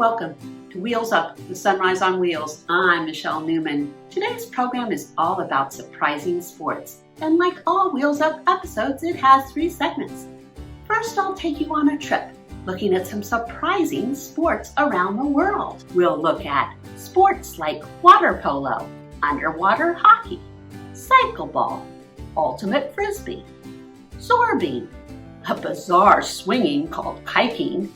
welcome to Wheels Up, the Sunrise on Wheels. I'm Michelle Newman. Today's program is all about surprising sports. And like all Wheels Up episodes, it has 3 segments. First, I'll take you on a trip, looking at some surprising sports around the world. We'll look at sports like water polo, underwater hockey, cycle ball, ultimate frisbee, sorbing, a bizarre swinging called kiting,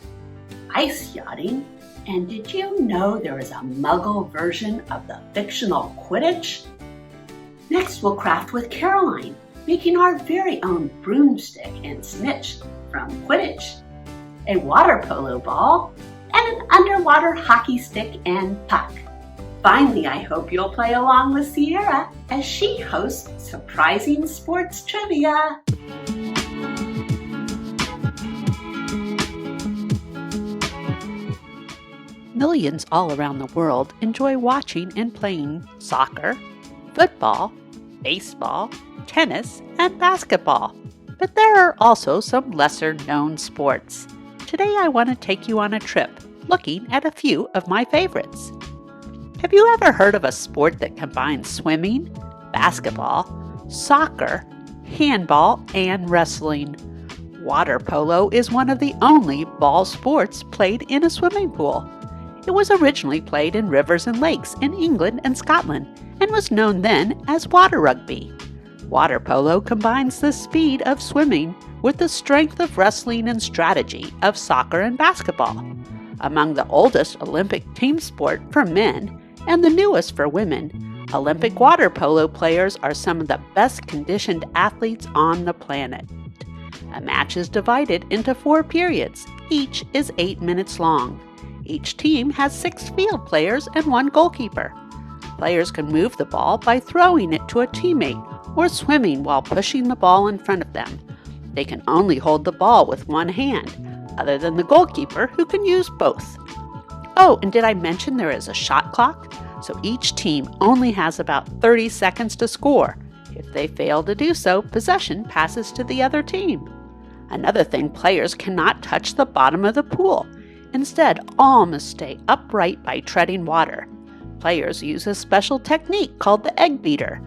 ice yachting, and did you know there is a Muggle version of the fictional Quidditch? Next, we'll craft with Caroline, making our very own broomstick and snitch from Quidditch, a water polo ball, and an underwater hockey stick and puck. Finally, I hope you'll play along with Ciera as she hosts surprising sports trivia. Millions all around the world enjoy watching and playing soccer, football, baseball, tennis, and basketball. But there are also some lesser-known sports. Today I want to take you on a trip looking at a few of my favorites. Have you ever heard of a sport that combines swimming, basketball, soccer, handball, and wrestling? Water polo is one of the only ball sports played in a swimming pool. It was originally played in rivers and lakes in England and Scotland and was known then as water rugby. Water polo combines the speed of swimming with the strength of wrestling and strategy of soccer and basketball. Among the oldest Olympic team sport for men and the newest for women, Olympic water polo players are some of the best conditioned athletes on the planet. A match is divided into 4 periods. Each is 8 minutes long. Each team has 6 field players and 1 goalkeeper. Players can move the ball by throwing it to a teammate or swimming while pushing the ball in front of them. They can only hold the ball with one hand, other than the goalkeeper, who can use both. Oh, and did I mention there is a shot clock? So each team only has about 30 seconds to score. If they fail to do so, possession passes to the other team. Another thing, players cannot touch the bottom of the pool. Instead, all must stay upright by treading water. Players use a special technique called the egg beater.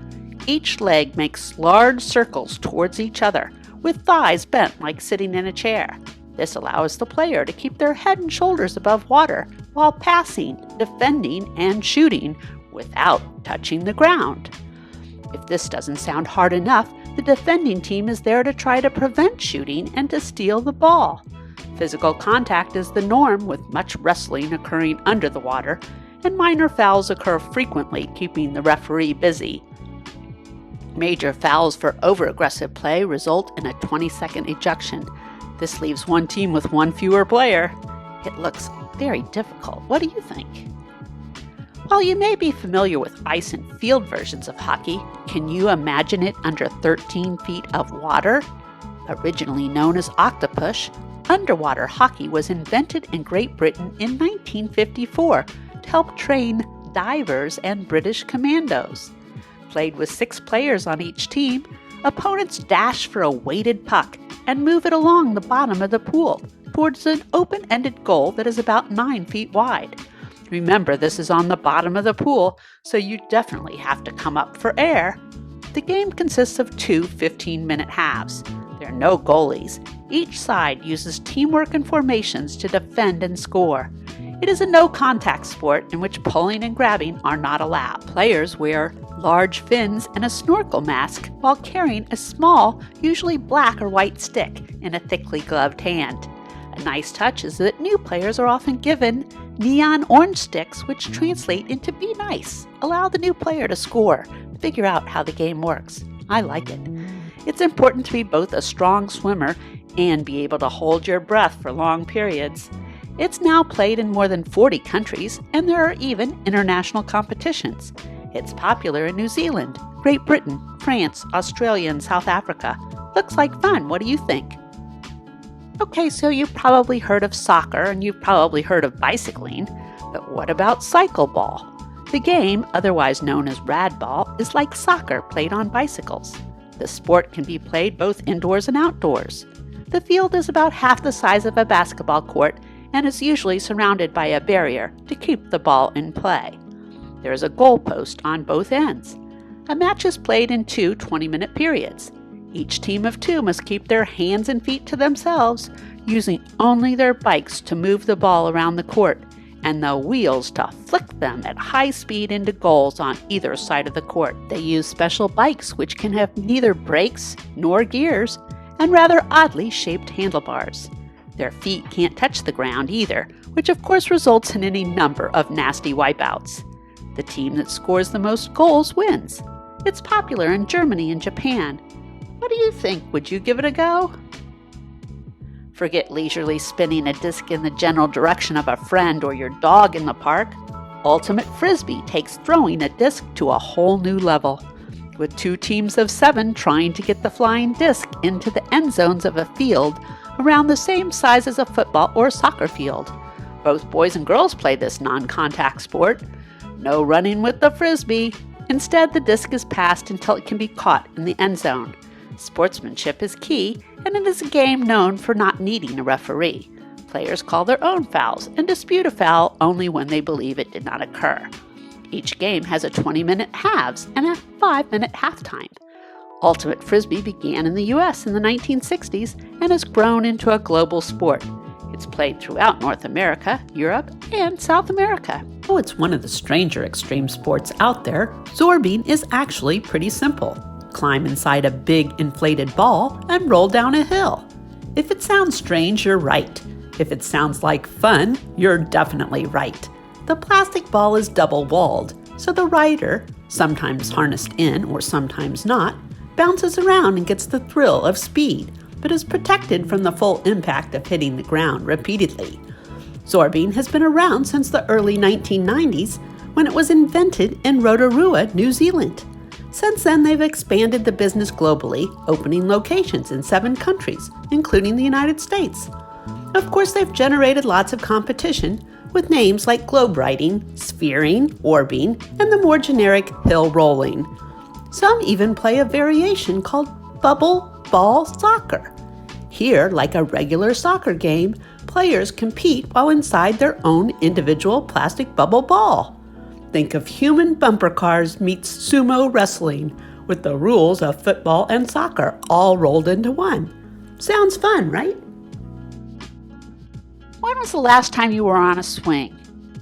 Each leg makes large circles towards each other, with thighs bent like sitting in a chair. This allows the player to keep their head and shoulders above water while passing, defending, and shooting without touching the ground. If this doesn't sound hard enough, the defending team is there to try to prevent shooting and to steal the ball. Physical contact is the norm, with much wrestling occurring under the water, and minor fouls occur frequently, keeping the referee busy. Major fouls for over-aggressive play result in a 20-second ejection. This leaves one team with 1 fewer player. It looks very difficult. What do you think? While you may be familiar with ice and field versions of hockey, can you imagine it under 13 feet of water? Originally known as octopus, underwater hockey was invented in Great Britain in 1954 to help train divers and British commandos. Played with 6 players on each team, opponents dash for a weighted puck and move it along the bottom of the pool towards an open-ended goal that is about 9 feet wide. Remember, this is on the bottom of the pool, so you definitely have to come up for air. The game consists of 2 15-minute halves. There are no goalies. Each side uses teamwork and formations to defend and score. It is a no-contact sport in which pulling and grabbing are not allowed. Players wear large fins and a snorkel mask while carrying a small, usually black or white stick in a thickly gloved hand. A nice touch is that new players are often given neon orange sticks, which translate into "be nice." Allow the new player to score, figure out how the game works. I like it. It's important to be both a strong swimmer and be able to hold your breath for long periods. It's now played in more than 40 countries, and there are even international competitions. It's popular in New Zealand, Great Britain, France, Australia, and South Africa. Looks like fun. What do you think? Okay, so you've probably heard of soccer and you've probably heard of bicycling, but what about cycle ball? The game, otherwise known as radball, is like soccer played on bicycles. The sport can be played both indoors and outdoors. The field is about half the size of a basketball court, and is usually surrounded by a barrier to keep the ball in play. There is a goalpost on both ends. A match is played in 2 20-minute periods. Each team of 2 must keep their hands and feet to themselves, using only their bikes to move the ball around the court and the wheels to flick them at high speed into goals on either side of the court. They use special bikes which can have neither brakes nor gears and rather oddly shaped handlebars. Their feet can't touch the ground either, which of course results in any number of nasty wipeouts. The team that scores the most goals wins. It's popular in Germany and Japan. What do you think? Would you give it a go? Forget leisurely spinning a disc in the general direction of a friend or your dog in the park. Ultimate Frisbee takes throwing a disc to a whole new level, with 2 teams of 7 trying to get the flying disc into the end zones of a field around the same size as a football or soccer field. Both boys and girls play this non-contact sport. No running with the Frisbee. Instead, the disc is passed until it can be caught in the end zone. Sportsmanship is key, and it is a game known for not needing a referee. Players call their own fouls and dispute a foul only when they believe it did not occur. Each game has a 20-minute halves and a 5-minute halftime. Ultimate Frisbee began in the U.S. in the 1960s and has grown into a global sport. It's played throughout North America, Europe, and South America. Though it's one of the stranger extreme sports out there, zorbing is actually pretty simple. Climb inside a big inflated ball and roll down a hill. If it sounds strange, you're right. If it sounds like fun, you're definitely right. The plastic ball is double-walled, so the rider, sometimes harnessed in or sometimes not, bounces around and gets the thrill of speed, but is protected from the full impact of hitting the ground repeatedly. Zorbing has been around since the early 1990s, when it was invented in Rotorua, New Zealand. Since then, they've expanded the business globally, opening locations in 7 countries, including the United States. Of course, they've generated lots of competition, with names like globe riding, sphering, orbing, and the more generic hill rolling. Some even play a variation called bubble ball soccer. Here, like a regular soccer game, players compete while inside their own individual plastic bubble ball. Think of human bumper cars meets sumo wrestling, with the rules of football and soccer all rolled into one. Sounds fun, right? When was the last time you were on a swing?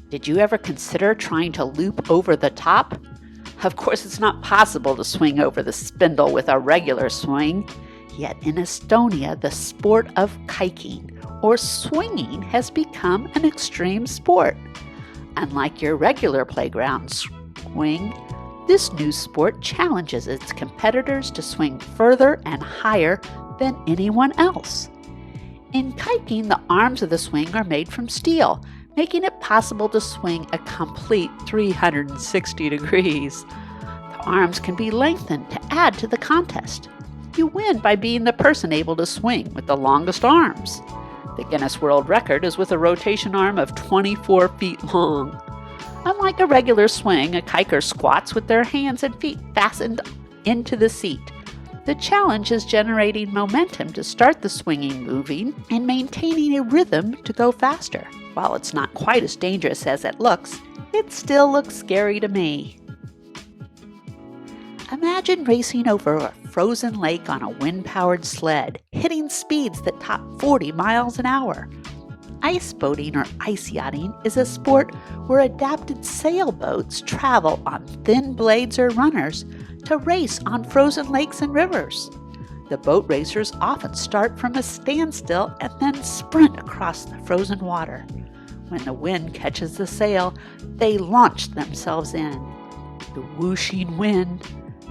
Did you ever consider trying to loop over the top? Of course, it's not possible to swing over the spindle with a regular swing. Yet in Estonia, the sport of kiting, or swinging, has become an extreme sport. Unlike your regular playground swing, this new sport challenges its competitors to swing further and higher than anyone else. In kiting, the arms of the swing are made from steel, making it possible to swing a complete 360 degrees. The arms can be lengthened to add to the contest. You win by being the person able to swing with the longest arms. The Guinness World Record is with a rotation arm of 24 feet long. Unlike a regular swing, a kiker squats with their hands and feet fastened into the seat. The challenge is generating momentum to start the swinging moving and maintaining a rhythm to go faster. While it's not quite as dangerous as it looks, it still looks scary to me. Imagine racing over a frozen lake on a wind-powered sled, hitting speeds that top 40 miles an hour. Ice boating or ice yachting is a sport where adapted sailboats travel on thin blades or runners to race on frozen lakes and rivers. The boat racers often start from a standstill and then sprint across the frozen water. When the wind catches the sail, they launch themselves in. The whooshing wind,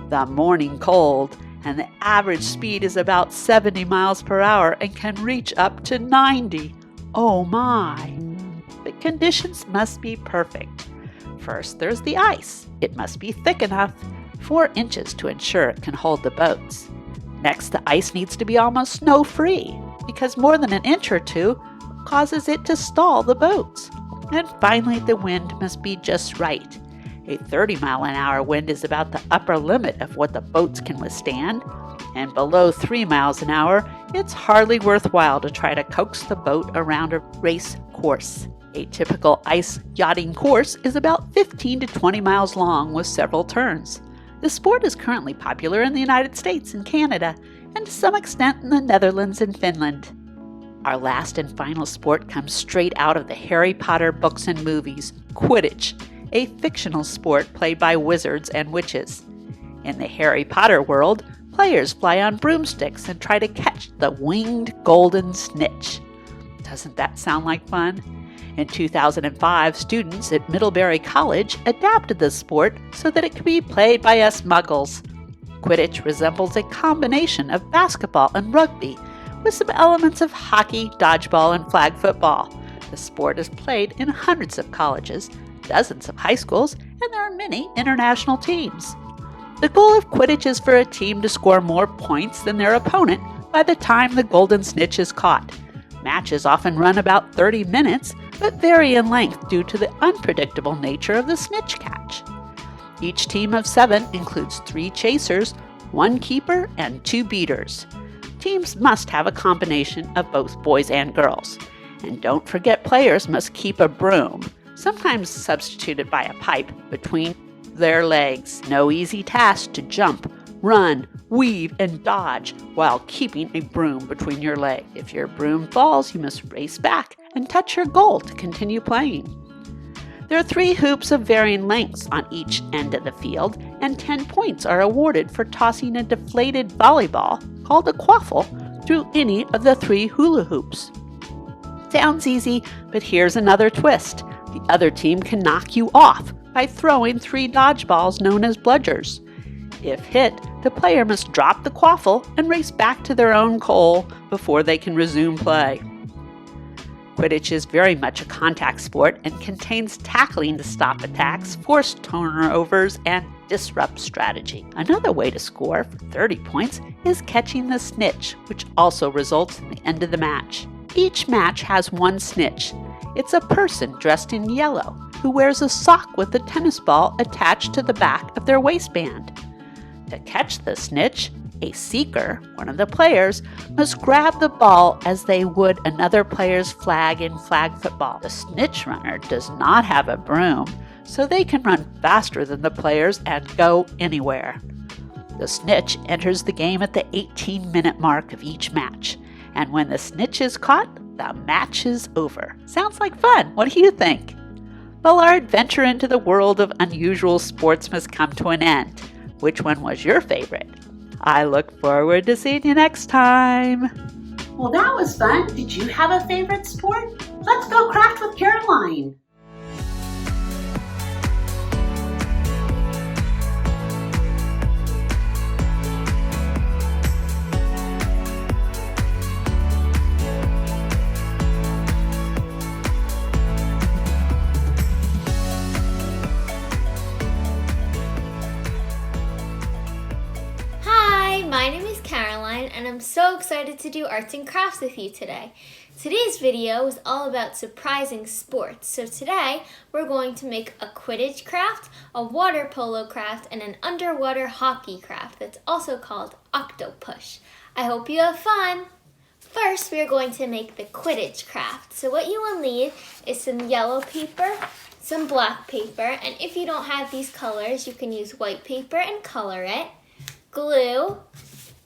the morning cold, and the average speed is about 70 miles per hour and can reach up to 90. Oh my! The conditions must be perfect. First, there's the ice. It must be thick enough, 4 inches, to ensure it can hold the boats. Next, the ice needs to be almost snow-free, because more than an inch or 2 causes it to stall the boats. And finally, the wind must be just right. A 30-mile-an-hour wind is about the upper limit of what the boats can withstand, and below 3 miles an hour, it's hardly worthwhile to try to coax the boat around a race course. A typical ice yachting course is about 15 to 20 miles long with several turns. The sport is currently popular in the United States and Canada, and to some extent in the Netherlands and Finland. Our last and final sport comes straight out of the Harry Potter books and movies, Quidditch, a fictional sport played by wizards and witches. In the Harry Potter world, players fly on broomsticks and try to catch the winged golden snitch. Doesn't that sound like fun? In 2005, students at Middlebury College adapted the sport so that it could be played by us muggles. Quidditch resembles a combination of basketball and rugby, with some elements of hockey, dodgeball, and flag football. The sport is played in hundreds of colleges, dozens of high schools, and there are many international teams. The goal of Quidditch is for a team to score more points than their opponent by the time the golden snitch is caught. Matches often run about 30 minutes, but vary in length due to the unpredictable nature of the snitch catch. Each team of 7 includes 3 chasers, 1 keeper, and 2 beaters. Teams must have a combination of both boys and girls. And don't forget, players must keep a broom, sometimes substituted by a pipe, between their legs. No easy task to jump, run, weave, and dodge while keeping a broom between your legs. If your broom falls, you must race back and touch your goal to continue playing. There are 3 hoops of varying lengths on each end of the field, and 10 points are awarded for tossing a deflated volleyball, called a quaffle, through any of the 3 hula hoops. Sounds easy, but here's another twist. The other team can knock you off by throwing 3 dodgeballs known as bludgers. If hit, the player must drop the quaffle and race back to their own goal before they can resume play. Quidditch is very much a contact sport and contains tackling to stop attacks, force turnovers, and disrupt strategy. Another way to score for 30 points is catching the snitch, which also results in the end of the match. Each match has 1 snitch. It's a person dressed in yellow who wears a sock with a tennis ball attached to the back of their waistband. To catch the snitch, a seeker, one of the players, must grab the ball as they would another player's flag in flag football. The snitch runner does not have a broom, so they can run faster than the players and go anywhere. The snitch enters the game at the 18-minute mark of each match, and when the snitch is caught, the match is over. Sounds like fun. What do you think? Well, our adventure into the world of unusual sports must come to an end. Which one was your favorite? I look forward to seeing you next time. Well, that was fun. Did you have a favorite sport? Let's go craft with Caroline. My name is Caroline, and I'm so excited to do arts and crafts with you today. Today's video is all about surprising sports. So today, we're going to make a Quidditch craft, a water polo craft, and an underwater hockey craft that's also called Octopush. I hope you have fun! First, we are going to make the Quidditch craft. So what you will need is some yellow paper, some black paper, and if you don't have these colors, you can use white paper and color it, glue,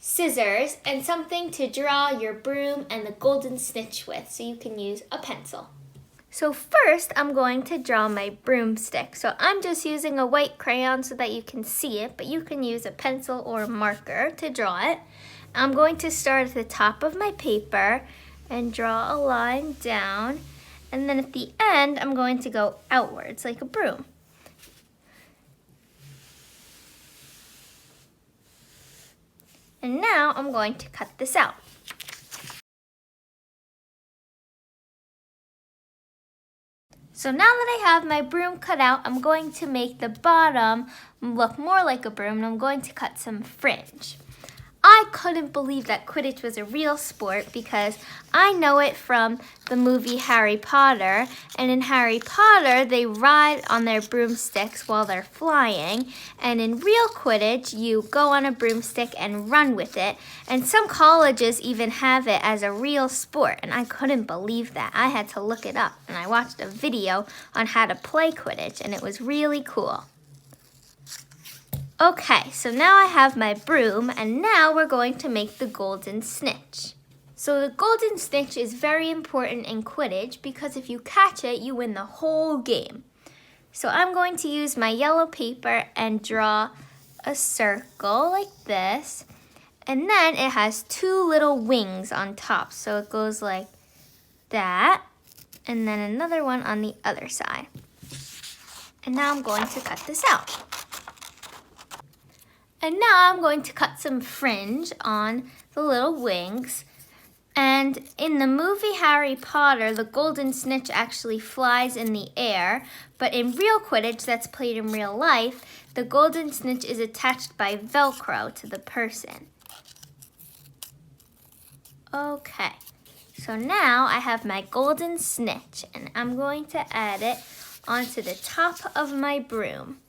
scissors, and something to draw your broom and the golden snitch with, so you can use a pencil. So first, I'm going to draw my broomstick. So I'm just using a white crayon so that you can see it, but you can use a pencil or a marker to draw it. I'm going to start at the top of my paper and draw a line down, and then at the end, I'm going to go outwards like a broom. And now I'm going to cut this out. So now that I have my broom cut out, I'm going to make the bottom look more like a broom, and I'm going to cut some fringe. I couldn't believe that Quidditch was a real sport because I know it from the movie Harry Potter. And in Harry Potter, they ride on their broomsticks while they're flying. And in real Quidditch, you go on a broomstick and run with it. And some colleges even have it as a real sport. And I couldn't believe that. I had to look it up. And I watched a video on how to play Quidditch. And it was really cool. Okay, so now I have my broom, and now we're going to make the golden snitch. So the golden snitch is very important in Quidditch because if you catch it, you win the whole game. So I'm going to use my yellow paper and draw a circle like this. And then it has two little wings on top. So it goes like that, and then another one on the other side. And now I'm going to cut this out. And now I'm going to cut some fringe on the little wings. And in the movie Harry Potter, the golden snitch actually flies in the air. But in real Quidditch that's played in real life, the golden snitch is attached by Velcro to the person. Okay, so now I have my golden snitch, and I'm going to add it onto the top of my broom.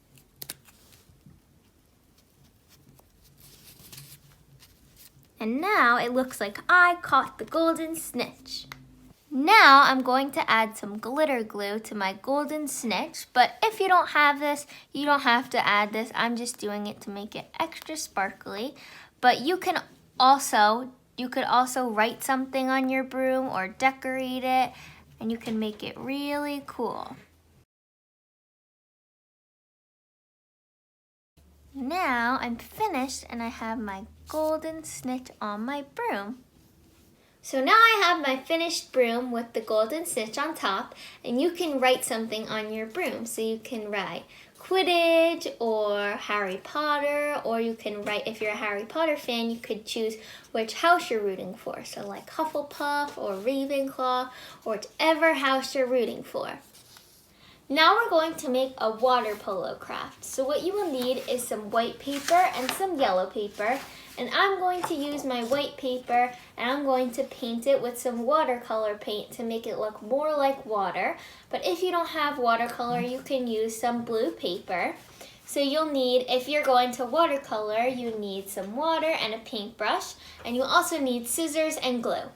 And now it looks like I caught the golden snitch. Now I'm going to add some glitter glue to my golden snitch, but if you don't have this, you don't have to add this. I'm just doing it to make it extra sparkly. But you could also write something on your broom or decorate it, and you can make it really cool. Now I'm finished and I have my golden snitch on my broom. So now I have my finished broom with the golden snitch on top, and you can write something on your broom. So you can write Quidditch or Harry Potter, or you can write, if you're a Harry Potter fan, you could choose which house you're rooting for. So like Hufflepuff or Ravenclaw, or whichever house you're rooting for. Now we're going to make a water polo craft. So what you will need is some white paper and some yellow paper. And I'm going to use my white paper and I'm going to paint it with some watercolor paint to make it look more like water. But if you don't have watercolor, you can use some blue paper. So you'll need, if you're going to watercolor, you need some water and a paintbrush. And you also need scissors and glue.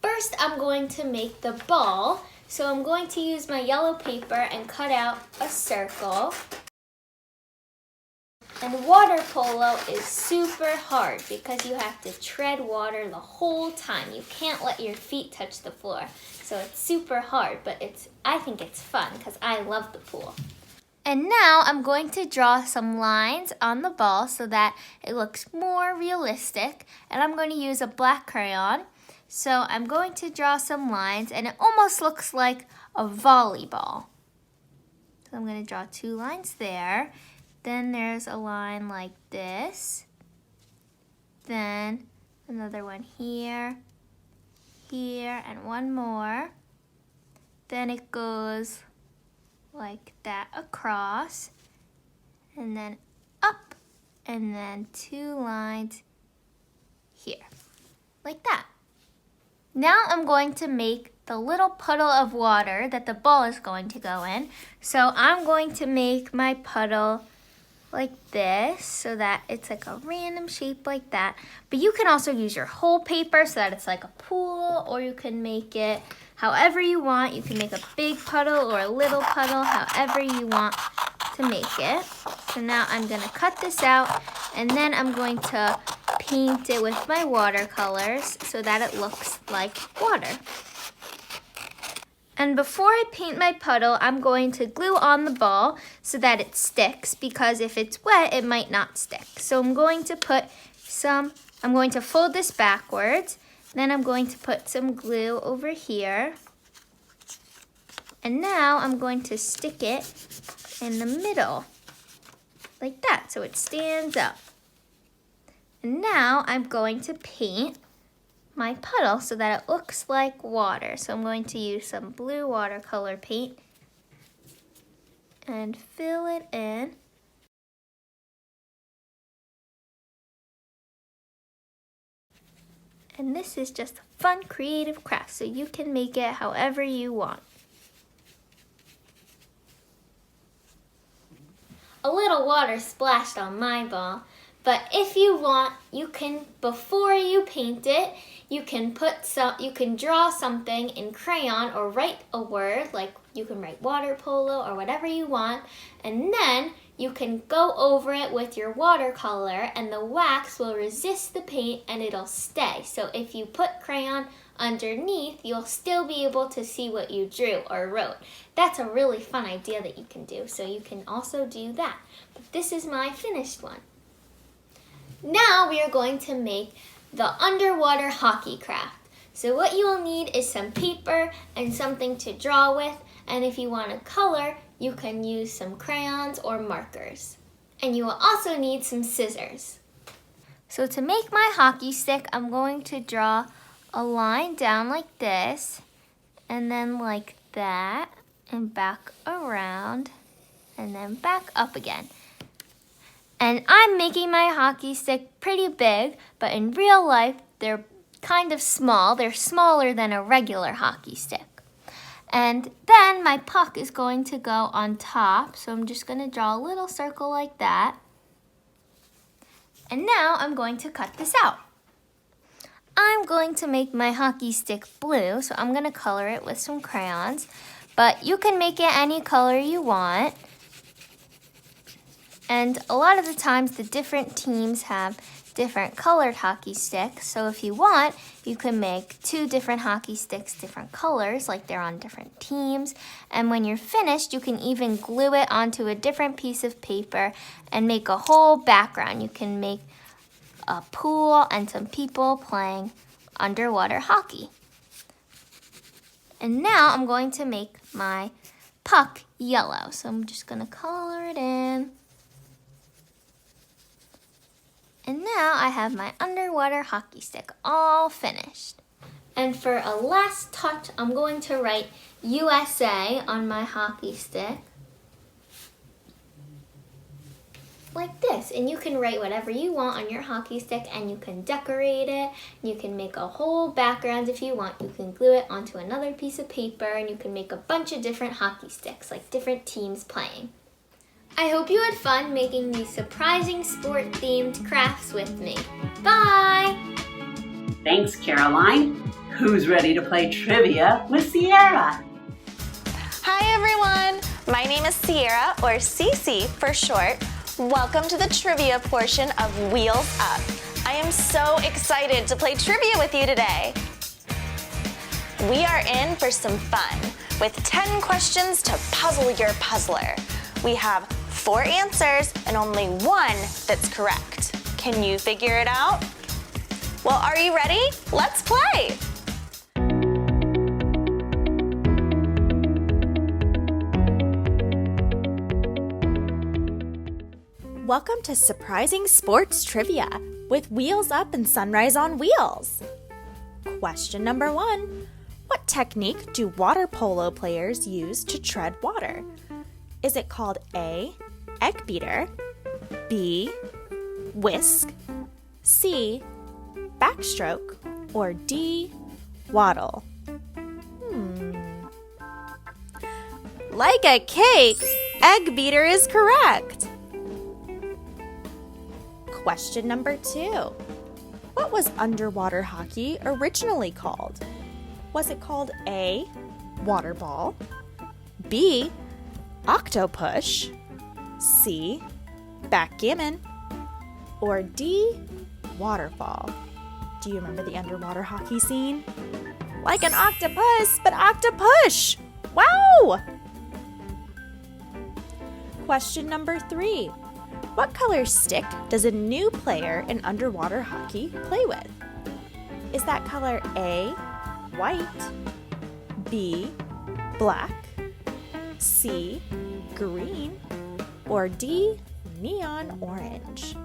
First, I'm going to make the ball. So I'm going to use my yellow paper and cut out a circle. And water polo is super hard because you have to tread water the whole time. You can't let your feet touch the floor. So it's super hard, but I think it's fun because I love the pool. And now I'm going to draw some lines on the ball so that it looks more realistic. And I'm going to use a black crayon. So I'm going to draw some lines, and it almost looks like a volleyball. So I'm going to draw two lines there. Then there's a line like this. Then another one here, here, and one more. Then it goes like that across, and then up, and then two lines here, like that. Now I'm going to make the little puddle of water that the ball is going to go in. So I'm going to make my puddle like this so that it's like a random shape like that. But you can also use your whole paper so that it's like a pool, or you can make it however you want. You can make a big puddle or a little puddle, however you want to make it. So now I'm going to cut this out, and then I'm going to paint it with my watercolors so that it looks like water. And before I paint my puddle, I'm going to glue on the ball so that it sticks, because if it's wet, it might not stick. So I'm going to fold this backwards, then I'm going to put some glue over here. And now I'm going to stick it in the middle, like that, so it stands up. And now I'm going to paint my puddle so that it looks like water. So I'm going to use some blue watercolor paint and fill it in. And this is just a fun, creative craft, so you can make it however you want. A little water splashed on my ball, but if you want, you can, before you paint it, you can draw something in crayon or write a word, like you can write water polo or whatever you want, and then you can go over it with your watercolor and the wax will resist the paint and it'll stay. So if you put crayon underneath, you'll still be able to see what you drew or wrote. That's a really fun idea that you can do, so you can also do that. But this is my finished one. Now we are going to make the underwater hockey craft. So what you will need is some paper and something to draw with, and if you want to color, you can use some crayons or markers. And you will also need some scissors. So to make my hockey stick, I'm going to draw a line down like this, and then like that, and back around, and then back up again. And I'm making my hockey stick pretty big, but in real life, they're kind of small. They're smaller than a regular hockey stick. And then my puck is going to go on top, so I'm just going to draw a little circle like that. And now I'm going to cut this out. I'm going to make my hockey stick blue, so I'm going to color it with some crayons. But you can make it any color you want. And a lot of the times the different teams have different colored hockey sticks. So if you want, you can make 2 different hockey sticks, different colors, like they're on different teams. And when you're finished, you can even glue it onto a different piece of paper and make a whole background. You can make a pool and some people playing underwater hockey. And now I'm going to make my puck yellow. So I'm just going to color it in. And now I have my underwater hockey stick all finished. And for a last touch, I'm going to write USA on my hockey stick. Like this. And you can write whatever you want on your hockey stick, and you can decorate it. You can make a whole background if you want. You can glue it onto another piece of paper, and you can make a bunch of different hockey sticks, like different teams playing. I hope you had fun making these surprising sport-themed crafts with me. Bye! Thanks, Caroline. Who's ready to play trivia with Ciera? Hi everyone! My name is Ciera, or Cece for short. Welcome to the trivia portion of Wheels Up. I am so excited to play trivia with you today. We are in for some fun with 10 questions to puzzle your puzzler. We have 4 answers and only 1 that's correct. Can you figure it out? Well, are you ready? Let's play! Welcome to Surprising Sports Trivia with Wheels Up and Sunrise on Wheels. Question number 1. What technique do water polo players use to tread water? Is it called A, egg beater, B, whisk, C, backstroke, or D, waddle? Like a cake, egg beater is correct. Question number 2. What was underwater hockey originally called? Was it called A, water ball, B, octopush, C, backgammon, or D, waterfall? Do you remember the underwater hockey scene? Like an octopus, but octopush! Wow! Question number 3. What color stick does a new player in underwater hockey play with? Is that color A, white, B, black, C, green, or D, neon orange?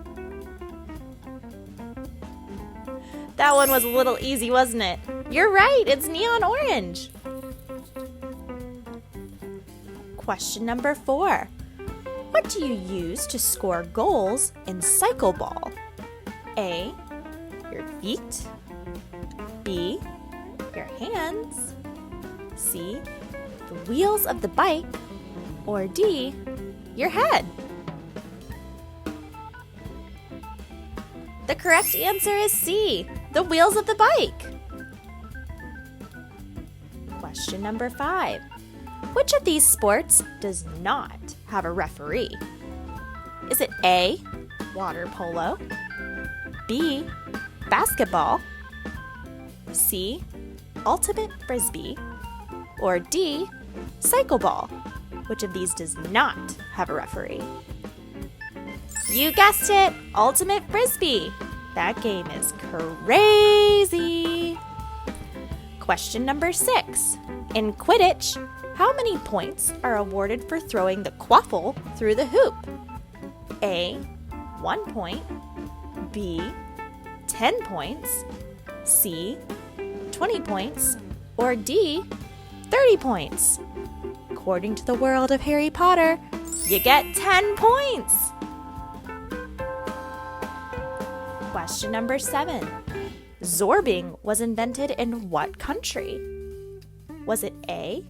That one was a little easy, wasn't it? You're right, it's neon orange. Question number 4. What do you use to score goals in cycle ball? A, your feet, B, your hands, C, the wheels of the bike, or D, your head? The correct answer is C, the wheels of the bike. Question number 5. Which of these sports does not have a referee? Is it A, water polo, B, basketball, C, ultimate frisbee, or D, cycle ball? Which of these does not have a referee? You guessed it, ultimate frisbee. That game is crazy. Question number 6. In Quidditch, how many points are awarded for throwing the quaffle through the hoop? A, 1 point, B, 10 points, C, 20 points, or D, 30 points? According to the world of Harry Potter, you get 10 points. Question number 7. Zorbing was invented in what country? Was it A,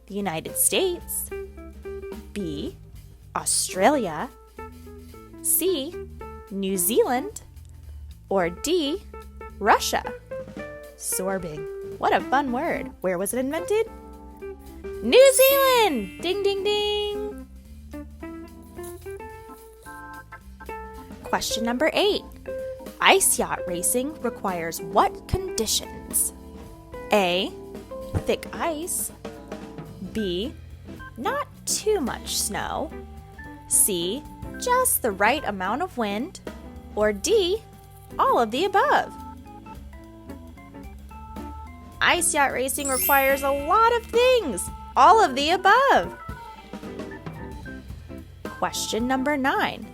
the United States, B, Australia, C, New Zealand, or D, Russia? Zorbing. What a fun word. Where was it invented? New Zealand! Ding, ding, ding! Question number 8. Ice yacht racing requires what conditions? A, thick ice, B, not too much snow, C, just the right amount of wind, or D, all of the above? Ice yacht racing requires a lot of things, all of the above. Question number 9.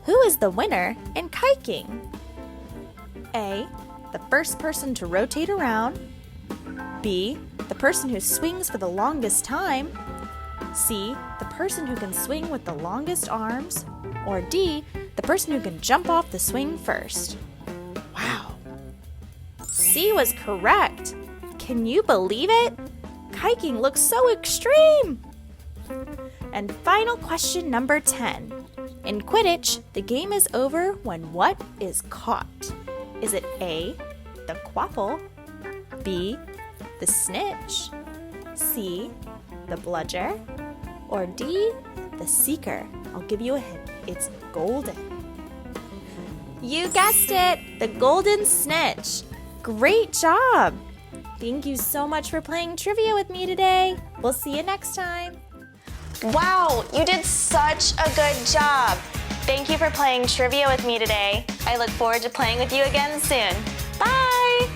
Who is the winner in kiting? A, the first person to rotate around, B, the person who swings for the longest time, C, the person who can swing with the longest arms, or D, the person who can jump off the swing first? Wow! C was correct! Can you believe it? Kiting looks so extreme! And final question number 10. In Quidditch, the game is over when what is caught? Is it A, the quaffle, B, the snitch, C, the bludger, or D, the seeker? I'll give you a hint. It's golden. You guessed it, the golden snitch. Great job! Thank you so much for playing trivia with me today. We'll see you next time. Wow, you did such a good job. Thank you for playing trivia with me today. I look forward to playing with you again soon. Bye!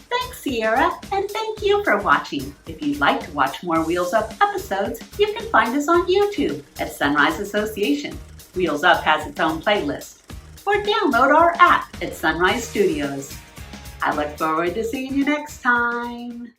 Thanks, Ciera, and thank you for watching. If you'd like to watch more Wheels Up episodes, you can find us on YouTube at Sunrise Association. Wheels Up has its own playlist. Or download our app at Sunrise Studios. I look forward to seeing you next time.